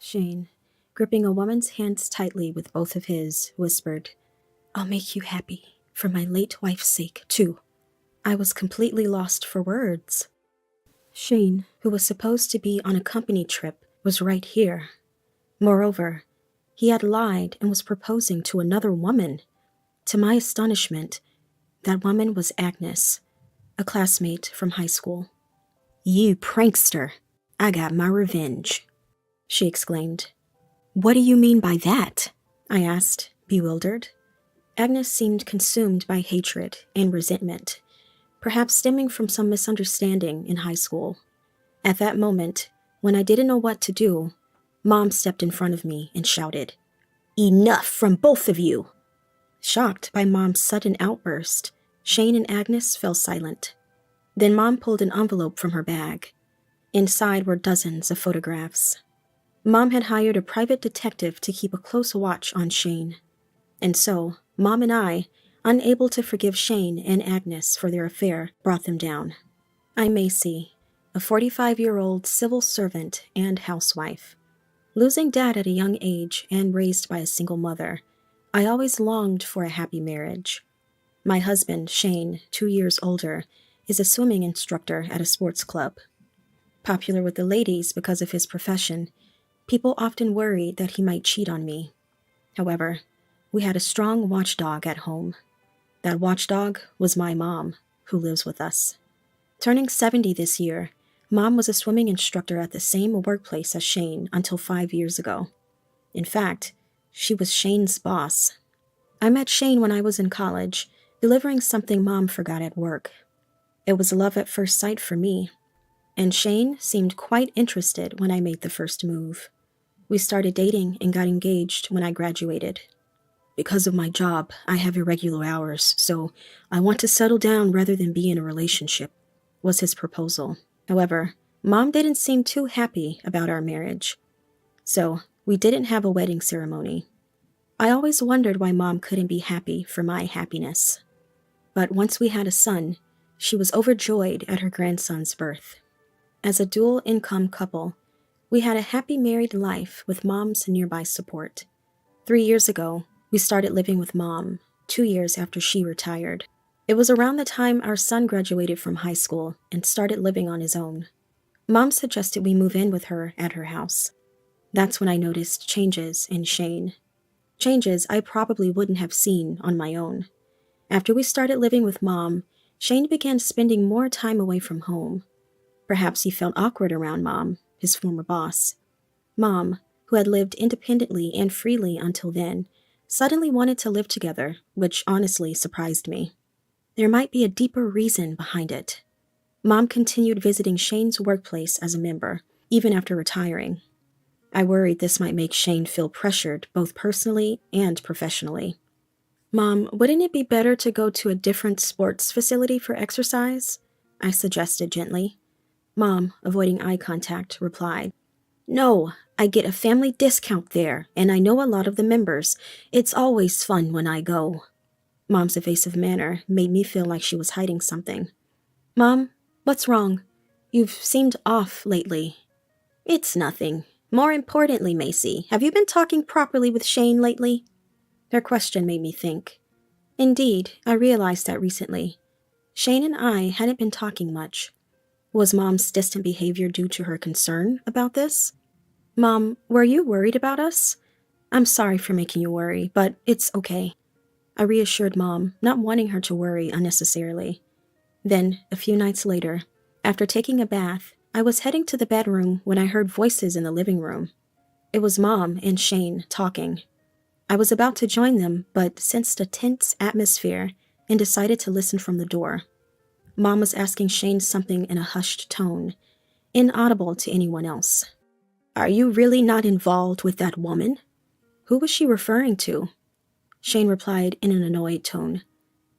Shane, gripping a woman's hands tightly with both of his, whispered, "I'll make you happy, for my late wife's sake, too." I was completely lost for words. Shane, who was supposed to be on a company trip, was right here. Moreover, he had lied and was proposing to another woman. To my astonishment, that woman was Agnes, a classmate from high school. "You prankster! I got my revenge," she exclaimed. "What do you mean by that?" I asked, bewildered. Agnes seemed consumed by hatred and resentment, perhaps stemming from some misunderstanding in high school. At that moment, when I didn't know what to do, Mom stepped in front of me and shouted, "Enough from both of you!" Shocked by Mom's sudden outburst, Shane and Agnes fell silent. Then Mom pulled an envelope from her bag. Inside were dozens of photographs. Mom had hired a private detective to keep a close watch on Shane. And so, Mom and I, unable to forgive Shane and Agnes for their affair, brought them down. I'm Macy, a 45-year-old civil servant and housewife. Losing Dad at a young age and raised by a single mother, I always longed for a happy marriage. My husband, Shane, 2 years older, is a swimming instructor at a sports club. Popular with the ladies because of his profession, people often worried that he might cheat on me. However, we had a strong watchdog at home. That watchdog was my mom, who lives with us. Turning 70 this year, Mom was a swimming instructor at the same workplace as Shane until 5 years ago. In fact, she was Shane's boss. I met Shane when I was in college, delivering something Mom forgot at work. It was love at first sight for me, and Shane seemed quite interested when I made the first move. We started dating and got engaged when I graduated. "Because of my job, I have irregular hours, so I want to settle down rather than be in a relationship," was his proposal. However, Mom didn't seem too happy about our marriage. So, we didn't have a wedding ceremony. I always wondered why Mom couldn't be happy for my happiness. But once we had a son, she was overjoyed at her grandson's birth. As a dual-income couple, we had a happy married life with Mom's nearby support. 3 years ago, we started living with Mom, 2 years after she retired. It was around the time our son graduated from high school and started living on his own. Mom suggested we move in with her at her house. That's when I noticed changes in Shane. Changes I probably wouldn't have seen on my own. After we started living with Mom, Shane began spending more time away from home. Perhaps he felt awkward around Mom, his former boss. Mom, who had lived independently and freely until then, suddenly wanted to live together, which honestly surprised me. There might be a deeper reason behind it. Mom continued visiting Shane's workplace as a member, even after retiring. I worried this might make Shane feel pressured both personally and professionally. "Mom, wouldn't it be better to go to a different sports facility for exercise?" I suggested gently. Mom, avoiding eye contact, replied, "No, I get a family discount there, and I know a lot of the members. It's always fun when I go." Mom's evasive manner made me feel like she was hiding something. "Mom, what's wrong? You've seemed off lately." "It's nothing. More importantly, Macy, have you been talking properly with Shane lately?" Her question made me think. Indeed, I realized that recently. Shane and I hadn't been talking much. Was Mom's distant behavior due to her concern about this? "Mom, were you worried about us?" "I'm sorry for making you worry, but it's okay." I reassured Mom, not wanting her to worry unnecessarily. Then, a few nights later, after taking a bath, I was heading to the bedroom when I heard voices in the living room. It was Mom and Shane talking. I was about to join them, but sensed a tense atmosphere and decided to listen from the door. Mom was asking Shane something in a hushed tone, inaudible to anyone else. "Are you really not involved with that woman?" Who was she referring to? Shane replied in an annoyed tone,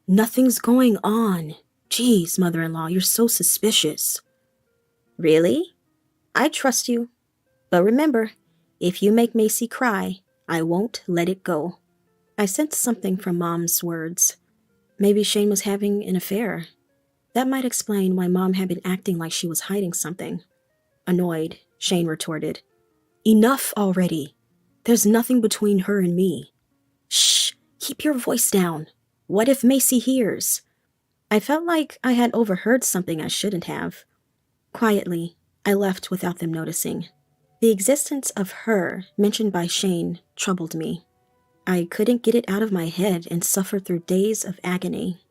"Nothing's going on. Geez, mother-in-law, you're so suspicious." "Really? I trust you. But remember, if you make Macy cry, I won't let it go." I sensed something from Mom's words. Maybe Shane was having an affair. That might explain why Mom had been acting like she was hiding something. Annoyed, Shane retorted, Enough already. There's nothing between her and me. Shh, keep your voice down. What if Macy hears? I felt like I had overheard something I shouldn't have. Quietly, I left without them noticing. The existence of her, mentioned by Shane, troubled me. I couldn't get it out of my head and suffered through days of agony.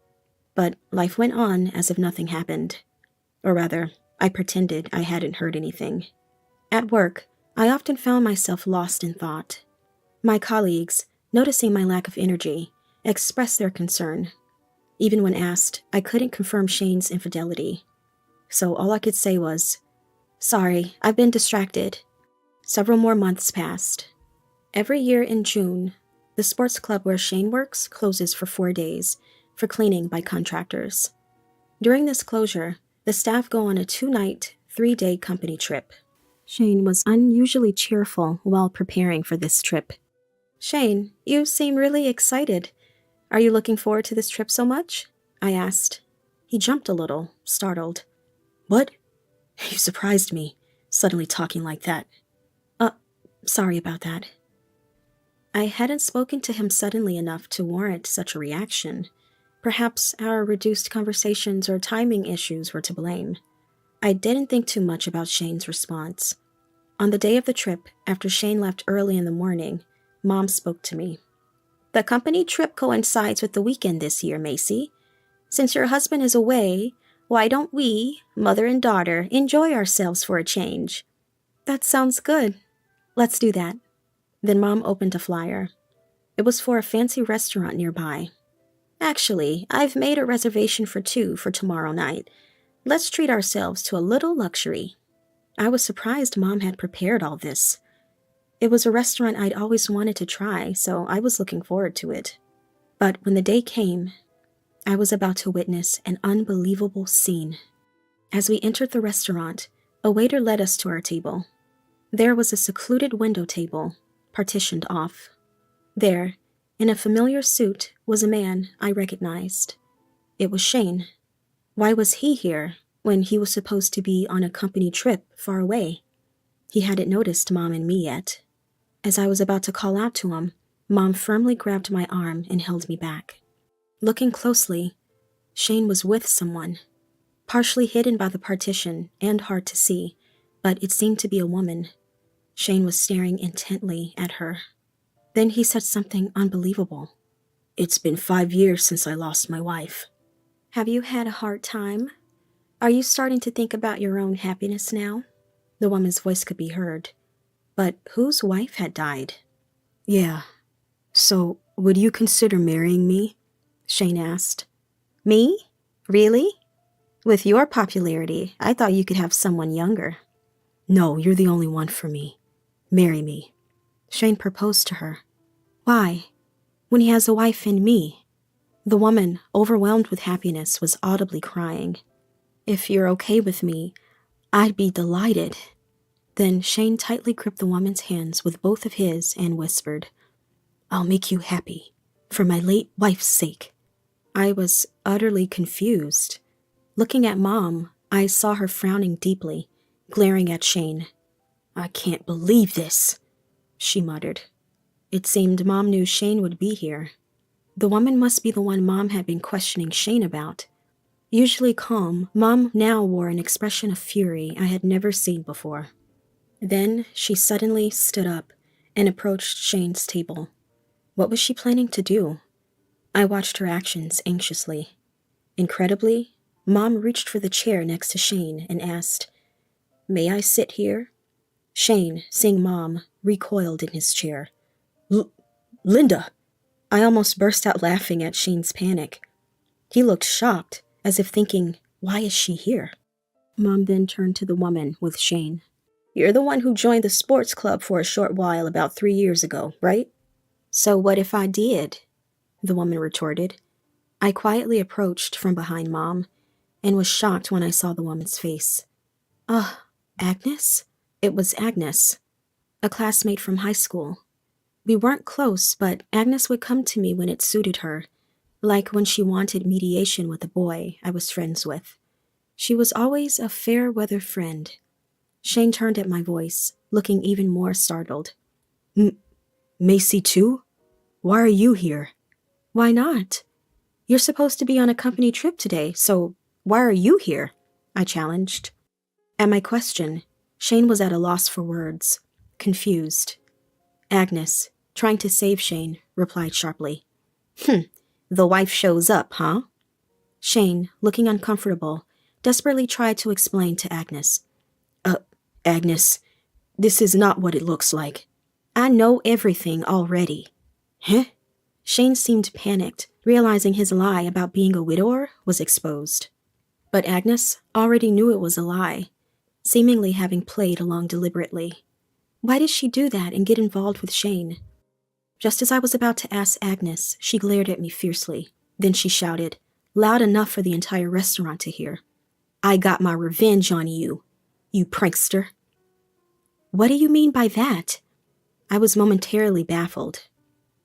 But life went on as if nothing happened. Or rather, I pretended I hadn't heard anything. At work, I often found myself lost in thought. My colleagues, noticing my lack of energy, expressed their concern. Even when asked, I couldn't confirm Shane's infidelity. So all I could say was, "Sorry, I've been distracted." Several more months passed. Every year in June, the sports club where Shane works closes for 4 days for cleaning by contractors. During this closure, the staff go on a 2-night, 3-day company trip. Shane was unusually cheerful while preparing for this trip. "Shane, you seem really excited. Are you looking forward to this trip so much?" I asked. He jumped a little, startled. "What? You surprised me, suddenly talking like that." Sorry about that." I hadn't spoken to him suddenly enough to warrant such a reaction. Perhaps our reduced conversations or timing issues were to blame. I didn't think too much about Shane's response. On the day of the trip, after Shane left early in the morning, Mom spoke to me. "The company trip coincides with the weekend this year, Macy. Since your husband is away, why don't we, mother and daughter, enjoy ourselves for a change?" "That sounds good. Let's do that." Then Mom opened a flyer. It was for a fancy restaurant nearby. "Actually, I've made a reservation for 2 for tomorrow night. Let's treat ourselves to a little luxury." I was surprised Mom had prepared all this. It was a restaurant I'd always wanted to try, so I was looking forward to it. But when the day came, I was about to witness an unbelievable scene. As we entered the restaurant, a waiter led us to our table. There was a secluded window table, partitioned off. There, in a familiar suit, was a man I recognized. It was Shane. Why was he here when he was supposed to be on a company trip far away? He hadn't noticed Mom and me yet. As I was about to call out to him, Mom firmly grabbed my arm and held me back. Looking closely, Shane was with someone, partially hidden by the partition and hard to see, but it seemed to be a woman. Shane was staring intently at her. Then he said something unbelievable. "It's been 5 years since I lost my wife." "Have you had a hard time? Are you starting to think about your own happiness now?" The woman's voice could be heard. But whose wife had died? "Yeah. So, would you consider marrying me?" Shane asked. "Me? Really? With your popularity, I thought you could have someone younger." "No, you're the only one for me. Marry me." Shane proposed to her. Why? When he has a wife and me? The woman, overwhelmed with happiness, was audibly crying. "If you're okay with me, I'd be delighted." Then Shane tightly gripped the woman's hands with both of his and whispered, "I'll make you happy, for my late wife's sake." I was utterly confused. Looking at Mom, I saw her frowning deeply, glaring at Shane. "I can't believe this," she muttered. It seemed Mom knew Shane would be here. The woman must be the one Mom had been questioning Shane about. Usually calm, Mom now wore an expression of fury I had never seen before. Then she suddenly stood up and approached Shane's table. What was she planning to do? I watched her actions anxiously. Incredibly, Mom reached for the chair next to Shane and asked, "May I sit here?" Shane, seeing Mom, recoiled in his chair. Linda!" I almost burst out laughing at Shane's panic. He looked shocked, as if thinking, "Why is she here?" Mom then turned to the woman with Shane. "You're the one who joined the sports club for a short while about 3 years ago, right?" "So what if I did?" the woman retorted. I quietly approached from behind Mom and was shocked when I saw the woman's face. Agnes?" It was Agnes, a classmate from high school. We weren't close, but Agnes would come to me when it suited her, like when she wanted mediation with a boy I was friends with. She was always a fair-weather friend. Shane turned at my voice, looking even more startled. Macy too? Why are you here? Why not? You're supposed to be on a company trip today, so why are you here? I challenged. At my question, Shane was at a loss for words, confused. Agnes, trying to save Shane, replied sharply. The wife shows up, huh? Shane, looking uncomfortable, desperately tried to explain to Agnes. Agnes, this is not what it looks like. I know everything already. Huh? Shane seemed panicked, realizing his lie about being a widower was exposed. But Agnes already knew it was a lie, seemingly having played along deliberately. Why did she do that and get involved with Shane? Just as I was about to ask Agnes, she glared at me fiercely. Then she shouted, loud enough for the entire restaurant to hear. I got my revenge on you, you prankster. What do you mean by that? I was momentarily baffled.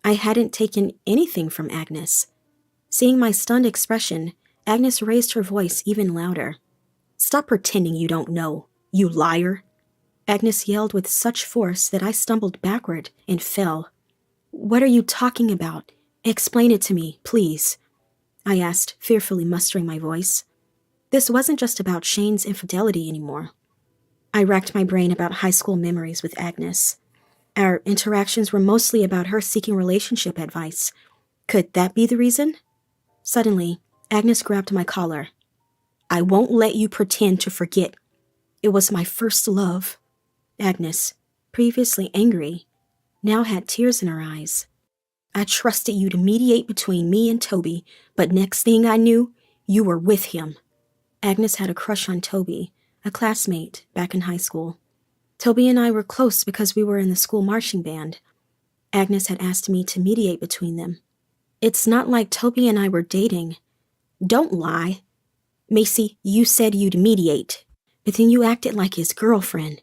I hadn't taken anything from Agnes. Seeing my stunned expression, Agnes raised her voice even louder. Stop pretending you don't know, you liar. Agnes yelled with such force that I stumbled backward and fell. What are you talking about? Explain it to me, please, I asked, fearfully mustering my voice. This wasn't just about Shane's infidelity anymore. I racked my brain about high school memories with Agnes. Our interactions were mostly about her seeking relationship advice. Could that be the reason? Suddenly, Agnes grabbed my collar. I won't let you pretend to forget. It was my first love. Agnes, previously angry, now had tears in her eyes. I trusted you to mediate between me and Toby, but next thing I knew, you were with him. Agnes had a crush on Toby, a classmate back in high school. Toby and I were close because we were in the school marching band. Agnes had asked me to mediate between them. It's not like Toby and I were dating. Don't lie. Macy, you said you'd mediate, but then you acted like his girlfriend.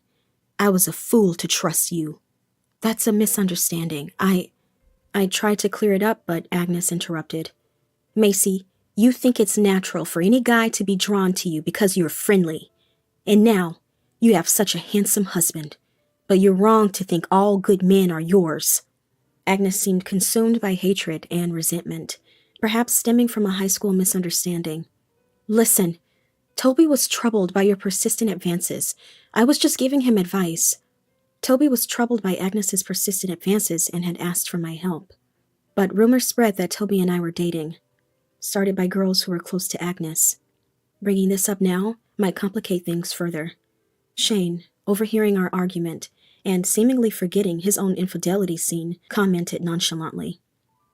I was a fool to trust you. That's a misunderstanding. I tried to clear it up, but Agnes interrupted. Macy, you think it's natural for any guy to be drawn to you because you're friendly. And now, you have such a handsome husband. But you're wrong to think all good men are yours. Agnes seemed consumed by hatred and resentment, perhaps stemming from a high school misunderstanding. Listen, Toby was troubled by your persistent advances. I was just giving him advice. Toby was troubled by Agnes's persistent advances and had asked for my help. But rumors spread that Toby and I were dating, started by girls who were close to Agnes. Bringing this up now might complicate things further. Shane, overhearing our argument and seemingly forgetting his own infidelity scene, commented nonchalantly.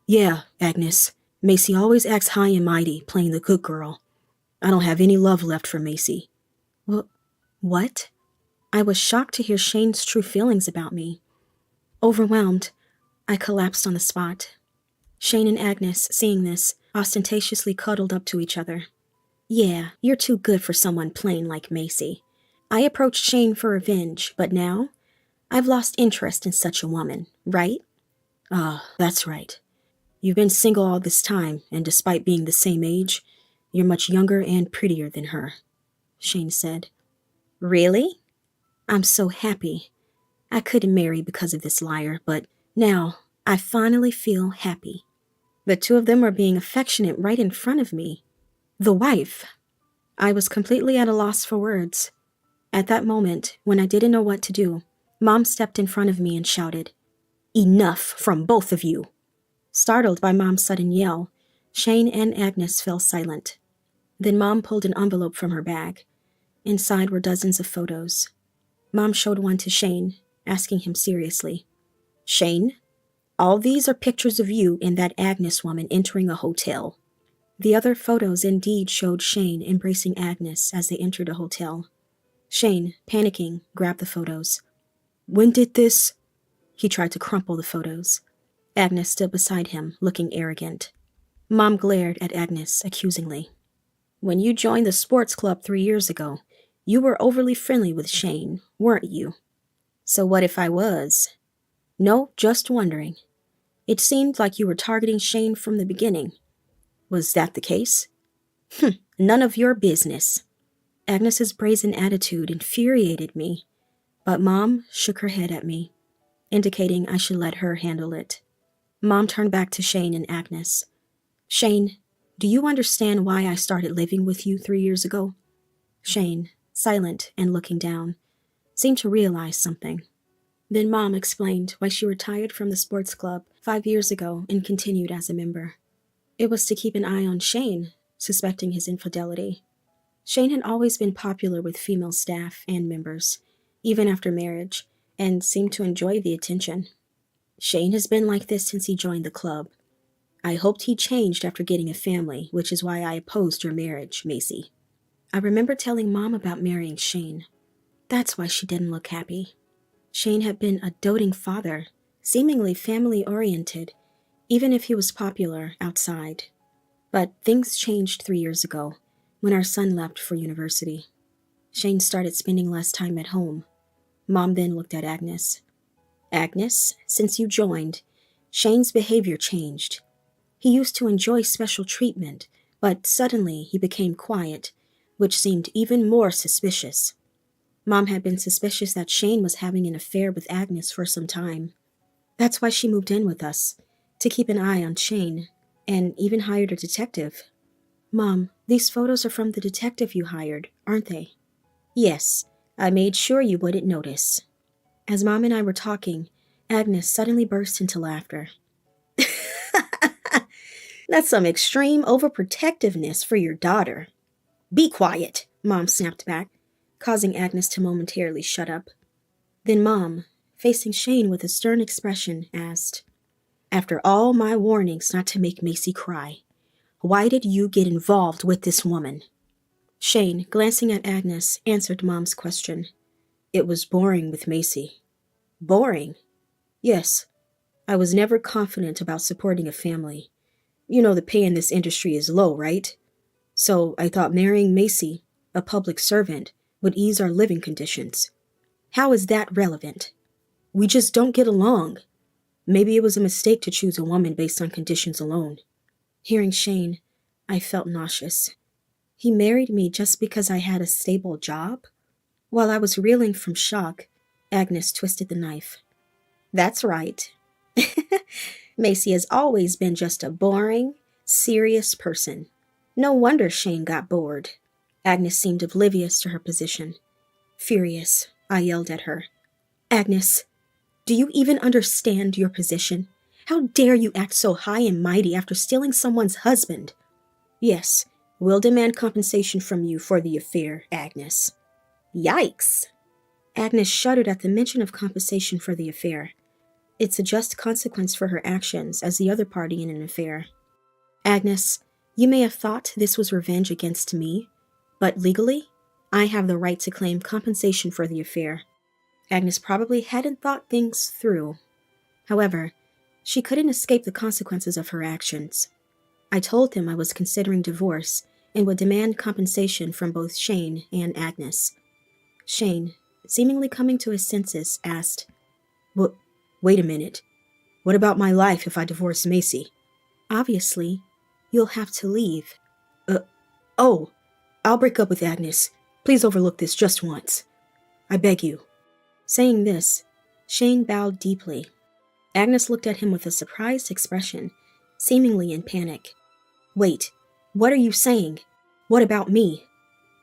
Yeah, Agnes, Macy always acts high and mighty, playing the good girl. I don't have any love left for Macy. What? I was shocked to hear Shane's true feelings about me. Overwhelmed, I collapsed on the spot. Shane and Agnes, seeing this, ostentatiously cuddled up to each other. Yeah, you're too good for someone plain like Macy. I approached Shane for revenge, but now I've lost interest in such a woman, right? That's right. You've been single all this time, and despite being the same age, you're much younger and prettier than her, Shane said. Really? I'm so happy. I couldn't marry because of this liar, but now I finally feel happy. The two of them were being affectionate right in front of me. The wife. I was completely at a loss for words. At that moment, when I didn't know what to do, Mom stepped in front of me and shouted, Enough from both of you. Startled by Mom's sudden yell, Shane and Agnes fell silent. Then Mom pulled an envelope from her bag. Inside were dozens of photos. Mom showed one to Shane, asking him seriously, Shane, all these are pictures of you and that Agnes woman entering a hotel. The other photos indeed showed Shane embracing Agnes as they entered a hotel. Shane, panicking, grabbed the photos. When did this? He tried to crumple the photos. Agnes stood beside him, looking arrogant. Mom glared at Agnes accusingly. When you joined the sports club 3 years ago, you were overly friendly with Shane, weren't you? So what if I was? No, just wondering. It seemed like you were targeting Shane from the beginning. Was that the case? None of your business. Agnes's brazen attitude infuriated me. But Mom shook her head at me, indicating I should let her handle it. Mom turned back to Shane and Agnes. Shane, do you understand why I started living with you 3 years ago? Shane, silent and looking down, seemed to realize something. Then Mom explained why she retired from the sports club 5 years ago and continued as a member. It was to keep an eye on Shane, suspecting his infidelity. Shane had always been popular with female staff and members, even after marriage, and seemed to enjoy the attention. Shane has been like this since he joined the club. I hoped he changed after getting a family, which is why I opposed your marriage, Macy. I remember telling Mom about marrying Shane. That's why she didn't look happy. Shane had been a doting father, seemingly family-oriented, even if he was popular outside. But things changed 3 years ago, when our son left for university. Shane started spending less time at home. Mom then looked at Agnes. Agnes, since you joined, Shane's behavior changed. He used to enjoy special treatment, but suddenly he became quiet, which seemed even more suspicious. Mom had been suspicious that Shane was having an affair with Agnes for some time. That's why she moved in with us, to keep an eye on Shane, and even hired a detective. Mom, these photos are from the detective you hired, aren't they? Yes, I made sure you wouldn't notice. As Mom and I were talking, Agnes suddenly burst into laughter. That's some extreme overprotectiveness for your daughter. Be quiet, Mom snapped back, causing Agnes to momentarily shut up. Then Mom, facing Shane with a stern expression, asked, After all my warnings not to make Macy cry, why did you get involved with this woman? Shane, glancing at Agnes, answered Mom's question. It was boring with Macy. Boring? Yes. I was never confident about supporting a family. You know the pay in this industry is low, right? So I thought marrying Macy, a public servant, would ease our living conditions. How is that relevant? We just don't get along. Maybe it was a mistake to choose a woman based on conditions alone. Hearing Shane, I felt nauseous. He married me just because I had a stable job? While I was reeling from shock, Agnes twisted the knife. That's right. Macy has always been just a boring, serious person. No wonder Shane got bored. Agnes seemed oblivious to her position. Furious, I yelled at her. Agnes, do you even understand your position? How dare you act so high and mighty after stealing someone's husband? Yes, we'll demand compensation from you for the affair, Agnes. Yikes! Agnes shuddered at the mention of compensation for the affair. It's a just consequence for her actions as the other party in an affair. Agnes, you may have thought this was revenge against me, but legally, I have the right to claim compensation for the affair. Agnes probably hadn't thought things through. However, she couldn't escape the consequences of her actions. I told him I was considering divorce and would demand compensation from both Shane and Agnes. Shane, seemingly coming to his senses, asked, Wait a minute. What about my life if I divorce Macy? Obviously, you'll have to leave. I'll break up with Agnes. Please overlook this just once. I beg you. Saying this, Shane bowed deeply. Agnes looked at him with a surprised expression, seemingly in panic. Wait, what are you saying? What about me?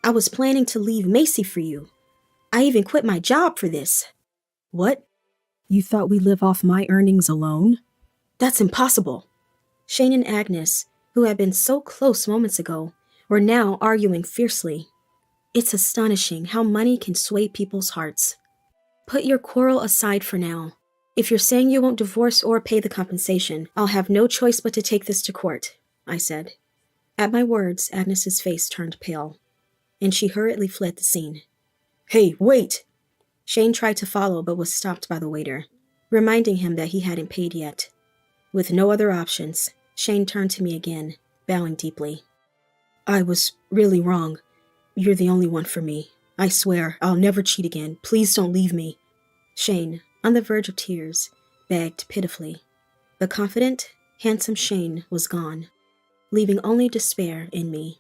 I was planning to leave Macy for you. I even quit my job for this. What? You thought we live off my earnings alone? That's impossible. Shane and Agnes, who had been so close moments ago, were now arguing fiercely. It's astonishing how money can sway people's hearts. Put your quarrel aside for now. If you're saying you won't divorce or pay the compensation, I'll have no choice but to take this to court, I said. At my words, Agnes's face turned pale, and she hurriedly fled the scene. Hey, wait! Shane tried to follow but was stopped by the waiter, reminding him that he hadn't paid yet. With no other options, Shane turned to me again, bowing deeply. I was really wrong. You're the only one for me. I swear, I'll never cheat again. Please don't leave me. Shane, on the verge of tears, begged pitifully. The confident, handsome Shane was gone, leaving only despair in me.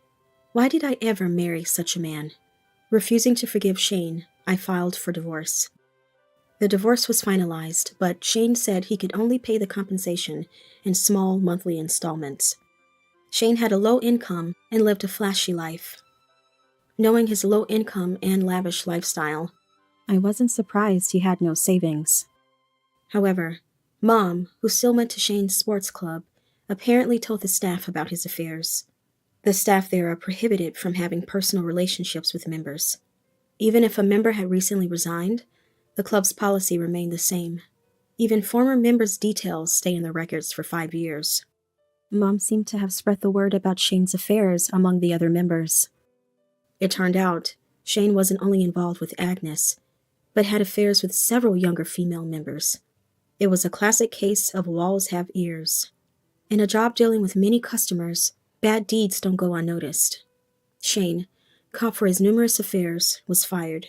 Why did I ever marry such a man? Refusing to forgive Shane, I filed for divorce. The divorce was finalized, but Shane said he could only pay the compensation in small monthly installments. Shane had a low income and lived a flashy life. Knowing his low income and lavish lifestyle, I wasn't surprised he had no savings. However, Mom, who still went to Shane's sports club, apparently told the staff about his affairs. The staff there are prohibited from having personal relationships with members. Even if a member had recently resigned, the club's policy remained the same. Even former members' details stay in the records for 5 years. Mom seemed to have spread the word about Shane's affairs among the other members. It turned out Shane wasn't only involved with Agnes, but had affairs with several younger female members. It was a classic case of walls have ears. In a job dealing with many customers, bad deeds don't go unnoticed. Shane, caught for his numerous affairs, was fired.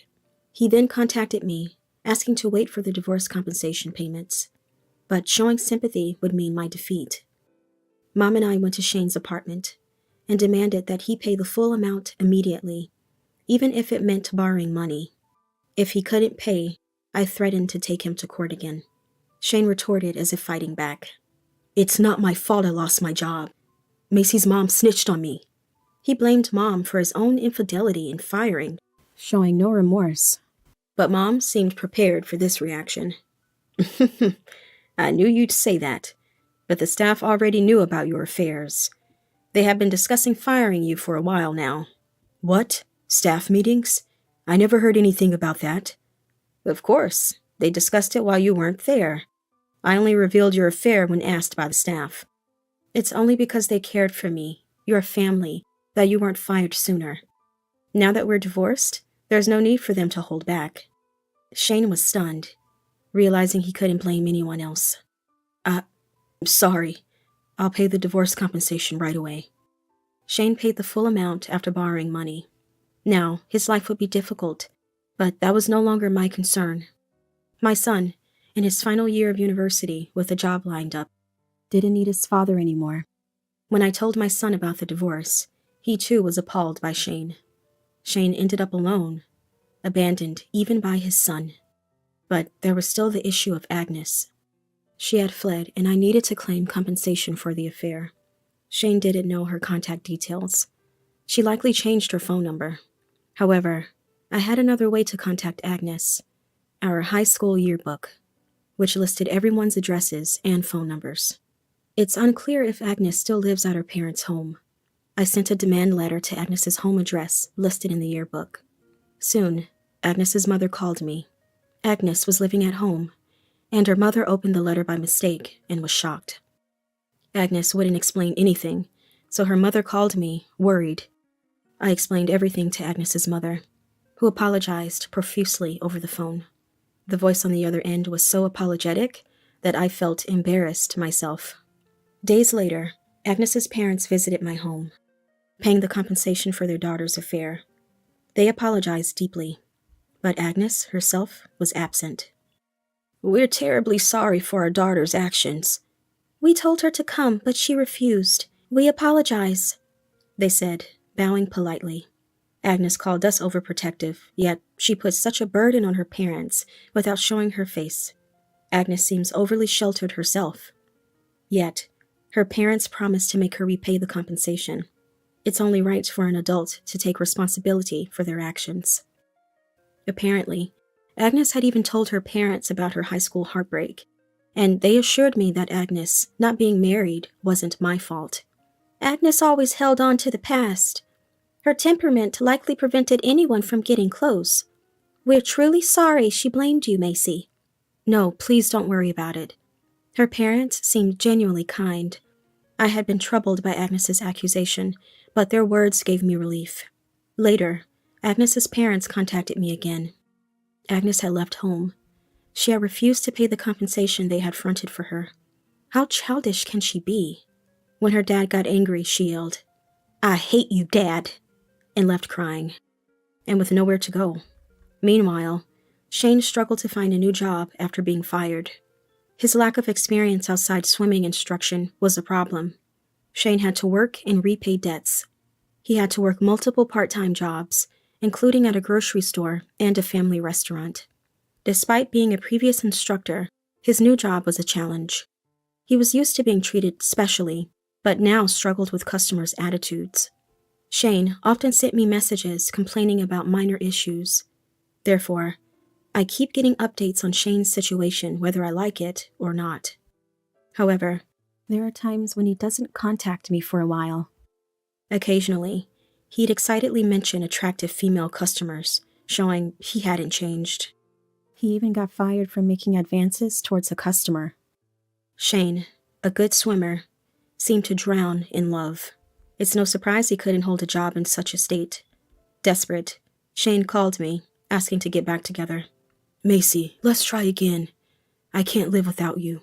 He then contacted me, asking to wait for the divorce compensation payments. But showing sympathy would mean my defeat. Mom and I went to Shane's apartment and demanded that he pay the full amount immediately, even if it meant borrowing money. If he couldn't pay, I threatened to take him to court again. Shane retorted as if fighting back. "It's not my fault I lost my job. Macy's mom snitched on me." He blamed Mom for his own infidelity in firing, showing no remorse. But Mom seemed prepared for this reaction. "I knew you'd say that, but the staff already knew about your affairs. They have been discussing firing you for a while now." "What? Staff meetings? I never heard anything about that." "Of course. They discussed it while you weren't there. I only revealed your affair when asked by the staff. It's only because they cared for me, your family, that you weren't fired sooner. Now that we're divorced, there's no need for them to hold back." Shane was stunned, realizing he couldn't blame anyone else. I'm sorry. I'll pay the divorce compensation right away." Shane paid the full amount after borrowing money. Now, his life would be difficult, but that was no longer my concern. My son, in his final year of university with a job lined up, didn't need his father anymore. When I told my son about the divorce, he too was appalled by Shane. Shane ended up alone, abandoned even by his son. But there was still the issue of Agnes. She had fled, and I needed to claim compensation for the affair. Shane didn't know her contact details. She likely changed her phone number. However, I had another way to contact Agnes, our high school yearbook, which listed everyone's addresses and phone numbers. It's unclear if Agnes still lives at her parents' home. I sent a demand letter to Agnes's home address listed in the yearbook. Soon, Agnes's mother called me. Agnes was living at home, and her mother opened the letter by mistake and was shocked. Agnes wouldn't explain anything, so her mother called me, worried. I explained everything to Agnes's mother, who apologized profusely over the phone. The voice on the other end was so apologetic that I felt embarrassed myself. Days later, Agnes's parents visited my home, paying the compensation for their daughter's affair. They apologized deeply, but Agnes herself was absent. "We're terribly sorry for our daughter's actions. We told her to come, but she refused. We apologize," they said, bowing politely. Agnes called us overprotective, yet she put such a burden on her parents without showing her face. Agnes seems overly sheltered herself. Yet, her parents promised to make her repay the compensation. It's only right for an adult to take responsibility for their actions. Apparently, Agnes had even told her parents about her high school heartbreak, and they assured me that Agnes, not being married, wasn't my fault. "Agnes always held on to the past. Her temperament likely prevented anyone from getting close. We're truly sorry she blamed you, Macy." "No, please don't worry about it." Her parents seemed genuinely kind. I had been troubled by Agnes's accusation, but their words gave me relief. Later, Agnes's parents contacted me again. Agnes had left home. She had refused to pay the compensation they had fronted for her. How childish can she be? When her dad got angry, she yelled, "I hate you, Dad," and left crying, and with nowhere to go. Meanwhile, Shane struggled to find a new job after being fired. His lack of experience outside swimming instruction was a problem. Shane had to work and repay debts. He had to work multiple part-time jobs, including at a grocery store and a family restaurant. Despite being a previous instructor, his new job was a challenge. He was used to being treated specially, but now struggled with customers' attitudes. Shane often sent me messages complaining about minor issues. Therefore, I keep getting updates on Shane's situation whether I like it or not. However, there are times when he doesn't contact me for a while. Occasionally, he'd excitedly mention attractive female customers, showing he hadn't changed. He even got fired for making advances towards a customer. Shane, a good swimmer, seemed to drown in love. It's no surprise he couldn't hold a job in such a state. Desperate, Shane called me, asking to get back together. "Macy, let's try again. I can't live without you."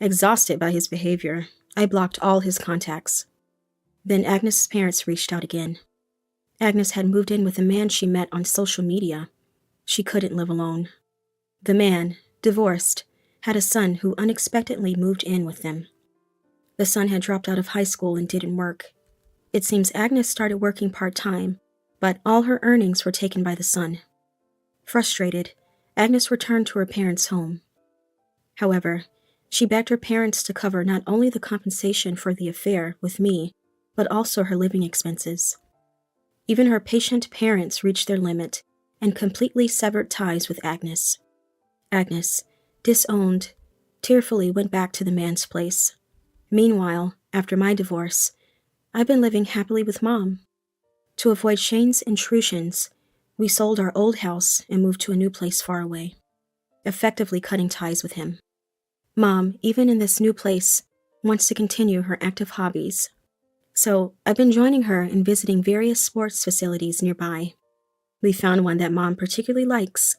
Exhausted by his behavior, I blocked all his contacts. Then Agnes' parents reached out again. Agnes had moved in with a man she met on social media. She couldn't live alone. The man, divorced, had a son who unexpectedly moved in with them. The son had dropped out of high school and didn't work. It seems Agnes started working part-time, but all her earnings were taken by the son. Frustrated, Agnes returned to her parents' home. However, she begged her parents to cover not only the compensation for the affair with me, but also her living expenses. Even her patient parents reached their limit and completely severed ties with Agnes. Agnes, disowned, tearfully went back to the man's place. Meanwhile, after my divorce, I've been living happily with Mom. To avoid Shane's intrusions, we sold our old house and moved to a new place far away, effectively cutting ties with him. Mom, even in this new place, wants to continue her active hobbies. So I've been joining her in visiting various sports facilities nearby. We found one that Mom particularly likes,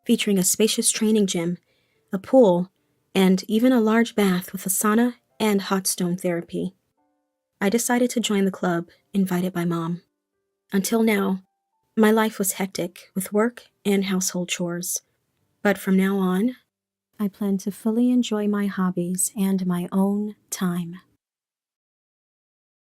featuring a spacious training gym, a pool, and even a large bath with a sauna and hot stone therapy. I decided to join the club, invited by Mom. Until now, my life was hectic with work and household chores. But from now on, I plan to fully enjoy my hobbies and my own time.